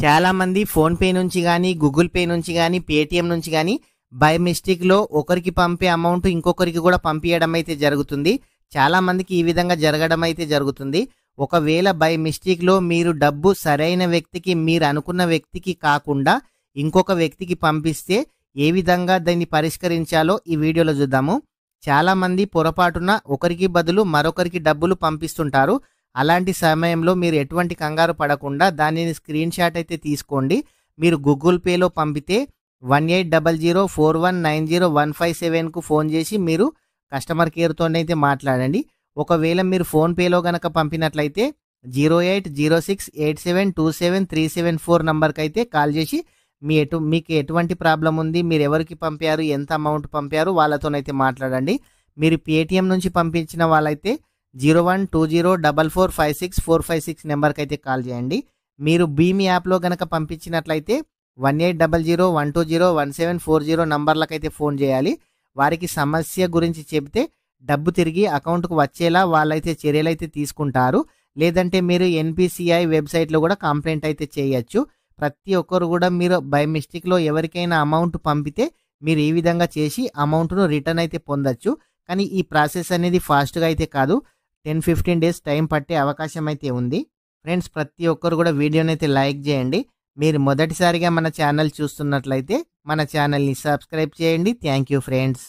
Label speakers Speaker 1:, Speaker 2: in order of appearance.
Speaker 1: చాలామంది ఫోన్‌పే నుంచి గానీ, గూగుల్ పే నుంచి గానీ, పేటీఎం నుంచి గానీ బై మిస్టేక్‌లో ఒకరికి పంపే అమౌంట్ ఇంకొకరికి కూడా పంపియడం అయితే జరుగుతుంది. చాలామందికి ఈ విధంగా జరగడం అయితే జరుగుతుంది. ఒకవేళ బై మిస్టేక్‌లో మీరు డబ్బు సరైన వ్యక్తికి, మీరు అనుకున్న వ్యక్తికి కాకుండా ఇంకొక వ్యక్తికి పంపిస్తే ఏ విధంగా దాన్ని పరిష్కరించాలో ఈ వీడియోలో చూద్దాము. చాలామంది పొరపాటున ఒకరికి బదులు మరొకరికి డబ్బులు పంపిస్తుంటారు. అలాంటి సమయంలో మీరు ఎటువంటి కంగారు పడకుండా దానిని స్క్రీన్ షాట్ అయితే తీసుకోండి. మీరు గూగుల్ పేలో పంపితే 180041901557కు ఫోన్ చేసి మీరు కస్టమర్ కేర్తోనైతే మాట్లాడండి. ఒకవేళ మీరు ఫోన్పేలో గనక పంపినట్లయితే 080687273734 నంబర్కి అయితే కాల్ చేసి మీకు ఎటువంటి ప్రాబ్లం ఉంది, మీరు ఎవరికి పంపారు, ఎంత అమౌంట్ పంపారు వాళ్ళతోనైతే మాట్లాడండి. మీరు పేటీఎం నుంచి పంపించిన వాళ్ళైతే 0120445646 నెంబర్కి అయితే కాల్ చేయండి. మీరు భీమి యాప్లో గనక పంపించినట్లయితే 180012011740 నంబర్లకైతే ఫోన్ చేయాలి. వారికి సమస్య గురించి చెబితే డబ్బు తిరిగి అకౌంట్కు వచ్చేలా వాళ్ళైతే చర్యలైతే తీసుకుంటారు. లేదంటే మీరు ఎన్పిసిఐ వెబ్సైట్లో కూడా కంప్లైంట్ అయితే చేయొచ్చు. ప్రతి ఒక్కరు కూడా మీరు బై మిస్టేక్లో ఎవరికైనా అమౌంట్ పంపితే మీరు ఈ విధంగా చేసి అమౌంట్ను రిటర్న్ అయితే పొందొచ్చు. కానీ ఈ ప్రాసెస్ అనేది ఫాస్ట్గా అయితే కాదు, 10-15 డేస్ టైం పట్టే అవకాశం అయితే ఉంది. ఫ్రెండ్స్, ప్రతి ఒక్కరు కూడా వీడియోని అయితే లైక్ చేయండి. మీరు మొదటిసారిగా మన ఛానల్ చూస్తున్నట్లయితే మన ఛానల్ని సబ్స్క్రైబ్ చేయండి. Thank you friends.